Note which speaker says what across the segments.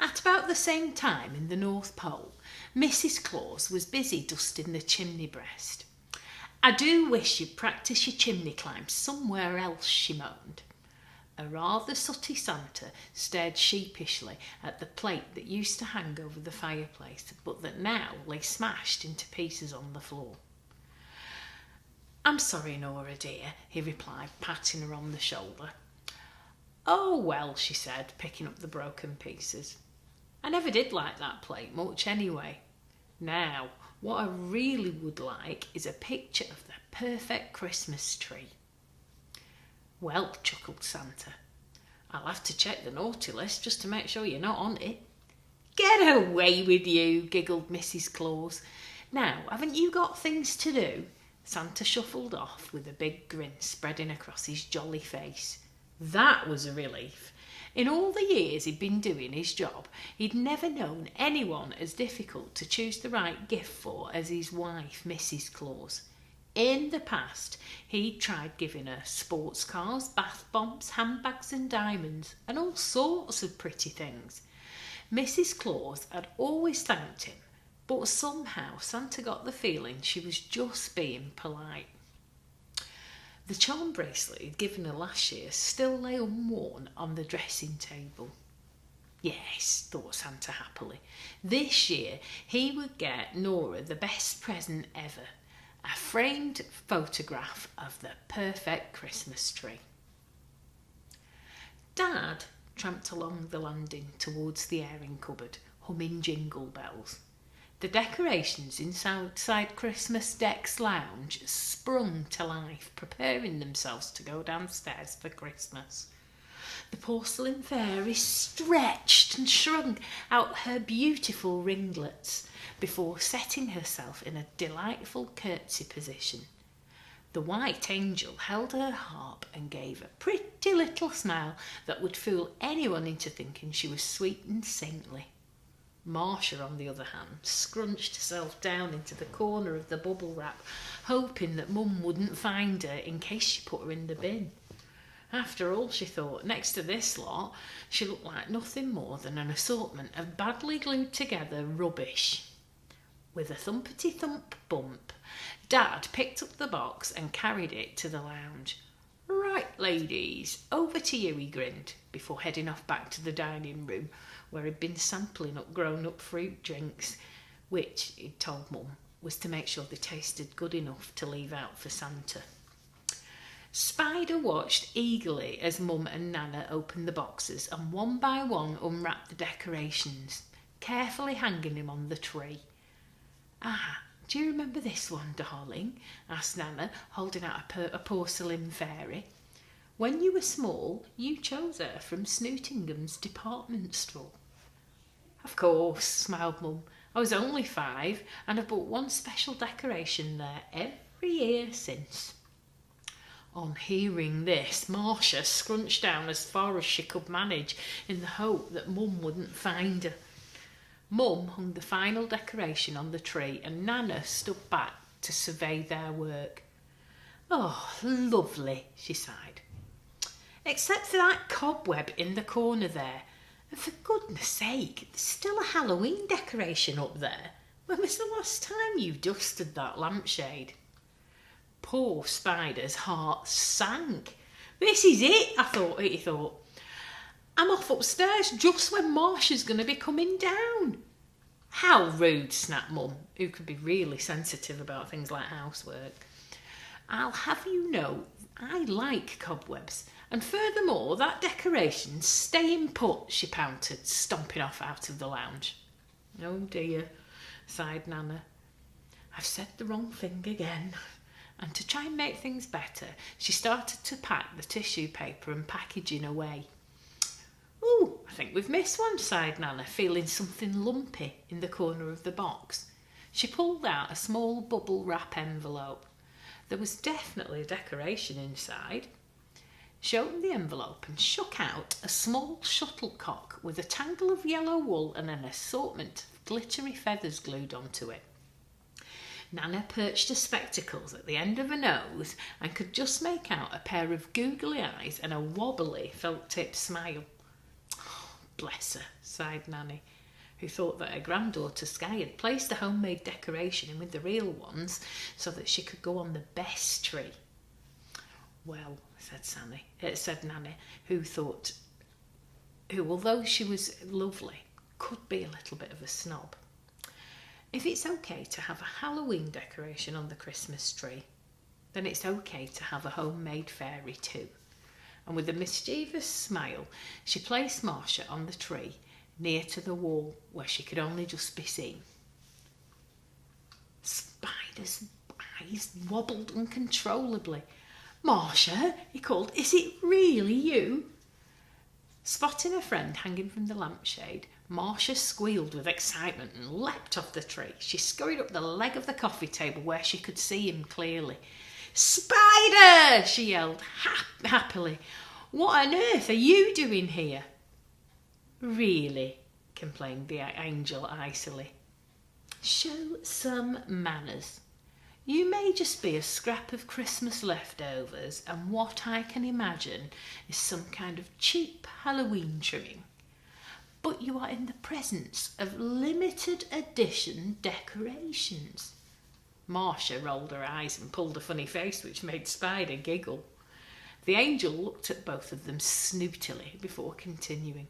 Speaker 1: At about the same time in the North Pole, Mrs. Claus was busy dusting the chimney breast. "I do wish you'd practice your chimney climb somewhere else," she moaned. A rather sooty Santa stared sheepishly at the plate that used to hang over the fireplace, but that now lay smashed into pieces on the floor. "I'm sorry, Nora dear," he replied, patting her on the shoulder. "Oh well," she said, picking up the broken pieces. "I never did like that plate much anyway. Now, what I really would like is a picture of the perfect Christmas tree." "Well," chuckled Santa, "I'll have to check the naughty list just to make sure you're not on it." "Get away with you," giggled Mrs. Claus. "Now, haven't you got things to do?" Santa shuffled off with a big grin spreading across his jolly face. That was a relief. In all the years he'd been doing his job, he'd never known anyone as difficult to choose the right gift for as his wife, Mrs. Claus. In the past, he'd tried giving her sports cars, bath bombs, handbags and diamonds, and all sorts of pretty things. Mrs. Claus had always thanked him, but somehow Santa got the feeling she was just being polite. The charm bracelet he'd given her last year still lay unworn on the dressing table. Yes, thought Santa happily, this year he would get Nora the best present ever, a framed photograph of the perfect Christmas tree. Dad tramped along the landing towards the airing cupboard, humming jingle bells. The decorations inside Christmas Deck's lounge sprung to life, preparing themselves to go downstairs for Christmas. The porcelain fairy stretched and shrunk out her beautiful ringlets before setting herself in a delightful curtsy position. The white angel held her harp and gave a pretty little smile that would fool anyone into thinking she was sweet and saintly. Marcia, on the other hand, scrunched herself down into the corner of the bubble wrap, hoping that Mum wouldn't find her in case she put her in the bin. After all, she thought, next to this lot, she looked like nothing more than an assortment of badly glued together rubbish. With a thumpety-thump bump, Dad picked up the box and carried it to the lounge. "Right, ladies, over to you," he grinned, before heading off back to the dining room, where he'd been sampling up grown-up fruit drinks, which, he'd told Mum, was to make sure they tasted good enough to leave out for Santa. Spider watched eagerly as Mum and Nana opened the boxes and one by one unwrapped the decorations, carefully hanging them on the tree. "Ah, do you remember this one, darling?" asked Nana, holding out a porcelain fairy. "When you were small, you chose her from Snootingham's department store." "Of course," smiled Mum. "I was only 5 and I've bought one special decoration there every year since." On hearing this, Marcia scrunched down as far as she could manage in the hope that Mum wouldn't find her. Mum hung the final decoration on the tree and Nana stood back to survey their work. "Oh, lovely," she sighed. "Except for that cobweb in the corner there. And for goodness sake, there's still a Halloween decoration up there. When was the last time you dusted that lampshade?" Poor Spider's heart sank. "This is it," he thought. "I'm off upstairs just when Marcia's going to be coming down." "How rude," snapped Mum, who could be really sensitive about things like housework. "I'll have you know, I like cobwebs. And furthermore, that decoration's staying put," she pouted, stomping off out of the lounge. "Oh dear," sighed Nana. "I've said the wrong thing again." And to try and make things better, she started to pack the tissue paper and packaging away. "Ooh, I think we've missed one," sighed Nana, feeling something lumpy in the corner of the box. She pulled out a small bubble wrap envelope. There was definitely a decoration inside. She opened the envelope and shook out a small shuttlecock with a tangle of yellow wool and an assortment of glittery feathers glued onto it. Nana perched her spectacles at the end of her nose and could just make out a pair of googly eyes and a wobbly felt-tip smile. bless her, sighed Nanny, who thought that her granddaughter Sky had placed the homemade decoration in with the real ones so that she could go on the best tree. Well, said Nanny, who, although she was lovely, could be a little bit of a snob. If it's okay to have a Halloween decoration on the Christmas tree, then it's okay to have a homemade fairy too. And with a mischievous smile, she placed Marcia on the tree near to the wall where she could only just be seen. Spider's eyes wobbled uncontrollably. "Marcia," he called, "is it really you?" Spotting a friend hanging from the lampshade, Marcia squealed with excitement and leapt off the tree. She scurried up the leg of the coffee table where she could see him clearly. "Spider!" she yelled happily. "What on earth are you doing here?" "Really," complained the angel icily. "Show some manners. You may just be a scrap of Christmas leftovers, and what I can imagine is some kind of cheap Halloween trimming. But you are in the presence of limited edition decorations." Marcia rolled her eyes and pulled a funny face which made Spider giggle. The angel looked at both of them snootily before continuing.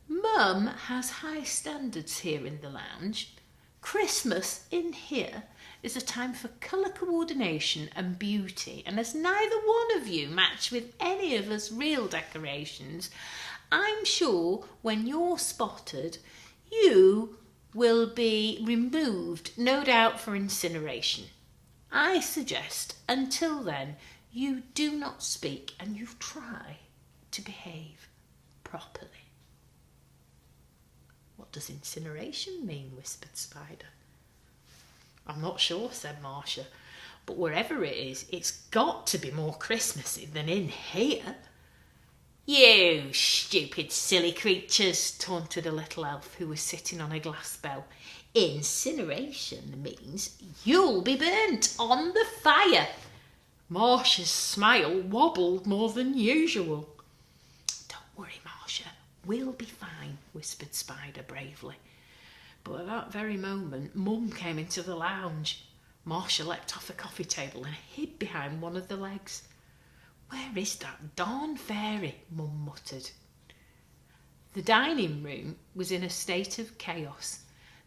Speaker 1: "Mum has high standards here in the lounge. Christmas in here is a time for colour coordination and beauty, and as neither one of you match with any of us real decorations, I'm sure when you're spotted, you will be removed, no doubt for incineration. I suggest, until then, you do not speak and you try to behave properly." "What does incineration mean?" whispered Spider. "I'm not sure," said Marcia, "but wherever it is, it's got to be more Christmassy than in here." "You stupid silly creatures," taunted a little elf who was sitting on a glass bell. "Incineration means you'll be burnt on the fire." Marcia's smile wobbled more than usual. "Don't worry, Marcia, we'll be fine," whispered Spider bravely. But at that very moment, Mum came into the lounge. Marcia leapt off the coffee table and hid behind one of the legs. "Where is that darn fairy?" Mum muttered. The dining room was in a state of chaos.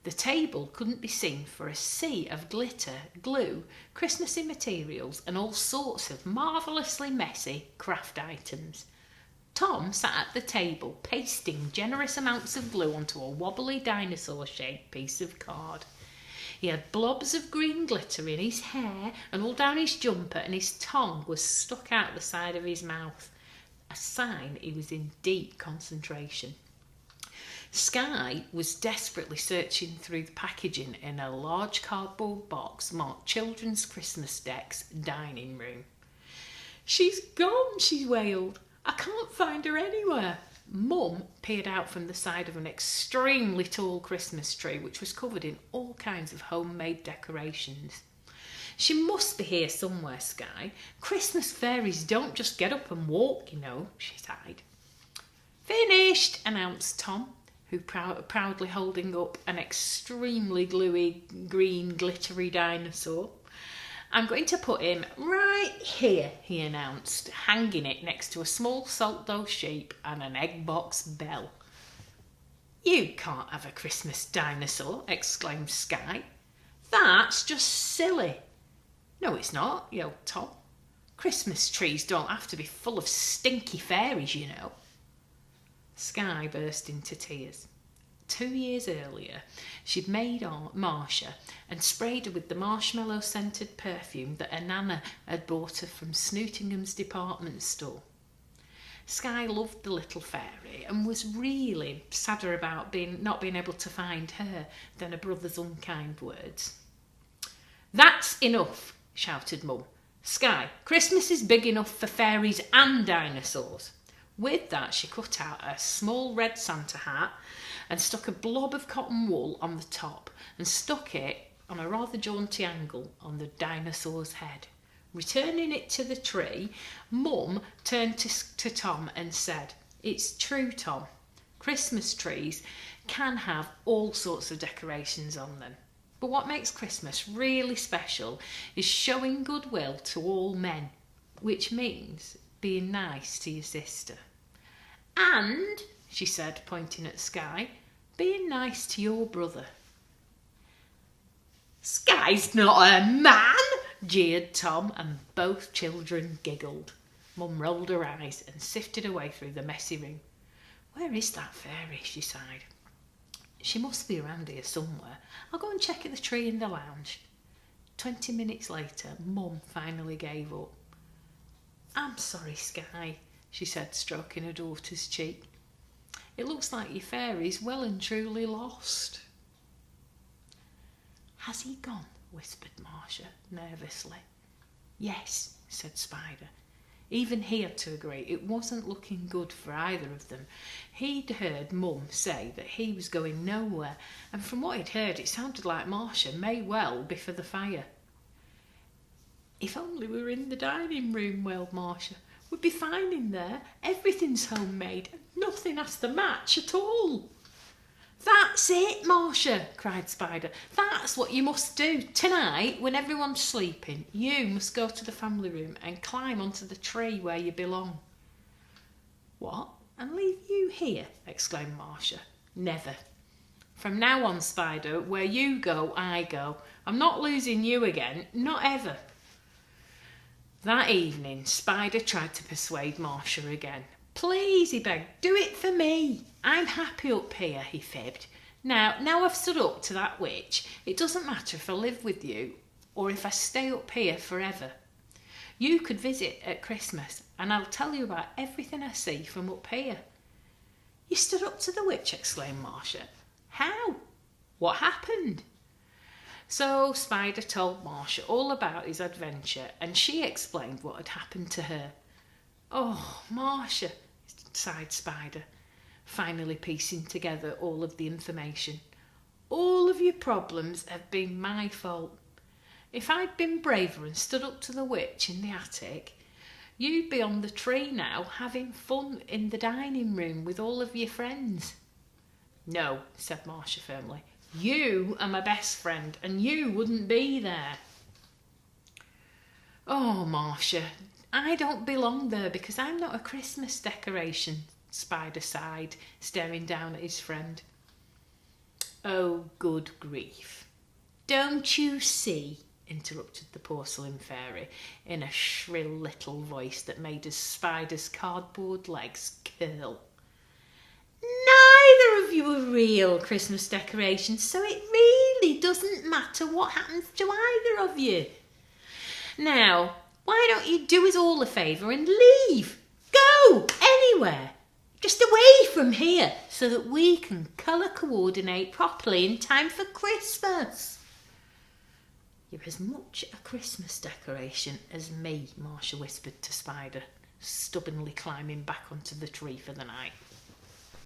Speaker 1: The table couldn't be seen for a sea of glitter, glue, Christmassy materials and all sorts of marvellously messy craft items. Tom sat at the table, pasting generous amounts of glue onto a wobbly dinosaur-shaped piece of card. He had blobs of green glitter in his hair and all down his jumper, and his tongue was stuck out the side of his mouth, a sign he was in deep concentration. Sky was desperately searching through the packaging in a large cardboard box marked Children's Christmas Decks Dining Room. "She's gone," she wailed. "I can't find her anywhere." Mum peered out from the side of an extremely tall Christmas tree which was covered in all kinds of homemade decorations. "She must be here somewhere, Sky. Christmas fairies don't just get up and walk, you know," she sighed. "Finished," announced Tom, who proudly holding up an extremely gluey green glittery dinosaur. "I'm going to put him right here," he announced, hanging it next to a small salt dough sheep and an egg box bell. "You can't have a Christmas dinosaur," exclaimed Sky. "That's just silly." "No, it's not," yelled Tom. "Christmas trees don't have to be full of stinky fairies, you know." Sky burst into tears. 2 years earlier, she'd made Marcia and sprayed her with the marshmallow-scented perfume that her nana had bought her from Snootingham's department store. Sky loved the little fairy and was really sadder about not being able to find her than her brother's unkind words. "That's enough," shouted Mum. "Sky, Christmas is big enough for fairies and dinosaurs." With that, she cut out a small red Santa hat and stuck a blob of cotton wool on the top and stuck it on a rather jaunty angle on the dinosaur's head. Returning it to the tree, Mum turned to Tom and said, "It's true, Tom. Christmas trees can have all sorts of decorations on them. But what makes Christmas really special is showing goodwill to all men, which means being nice to your sister. And, she said, pointing at Skye, being nice to your brother. Skye's not a man, jeered Tom, and both children giggled. Mum rolled her eyes and sifted away through the messy room. Where is that fairy? She sighed. She must be around here somewhere. I'll go and check at the tree in the lounge. 20 minutes later, Mum finally gave up. I'm sorry, Skye, she said, stroking her daughter's cheek. It looks like your fairy's well and truly lost. Has he gone? Whispered Marcia nervously. Yes, said Spider. Even he had to agree it wasn't looking good for either of them. He'd heard Mum say that he was going nowhere, and from what he'd heard it sounded like Marcia may well be for the fire. If only we were in the dining room, wailed Marcia. We'd be fine in there. Everything's homemade and nothing has to match at all. That's it, Marcia, cried Spider. That's what you must do. Tonight, when everyone's sleeping, you must go to the family room and climb onto the tree where you belong. What? And leave you here? Exclaimed Marcia. Never. From now on, Spider, where you go, I go. I'm not losing you again, not ever. That evening, Spider tried to persuade Marcia again. Please, he begged, do it for me. I'm happy up here, he fibbed. Now I've stood up to that witch, it doesn't matter if I live with you or if I stay up here forever. You could visit at Christmas and I'll tell you about everything I see from up here. You stood up to the witch, exclaimed Marcia. How? What happened? So Spider told Marcia all about his adventure and she explained what had happened to her. Oh, Marcia, sighed Spider, finally piecing together all of the information. All of your problems have been my fault. If I'd been braver and stood up to the witch in the attic, you'd be on the tree now having fun in the dining room with all of your friends. No, said Marcia firmly. You are my best friend and you wouldn't be there. Oh, Marcia, I don't belong there because I'm not a Christmas decoration, Spider sighed, staring down at his friend. Oh, good grief. Don't you see, interrupted the porcelain fairy in a shrill little voice that made his Spider's cardboard legs curl. Neither of you are real Christmas decorations, so it really doesn't matter what happens to either of you. Now, why don't you do us all a favour and leave? Go anywhere, just away from here, so that we can colour coordinate properly in time for Christmas. You're as much a Christmas decoration as me, Marcia whispered to Spider, stubbornly climbing back onto the tree for the night.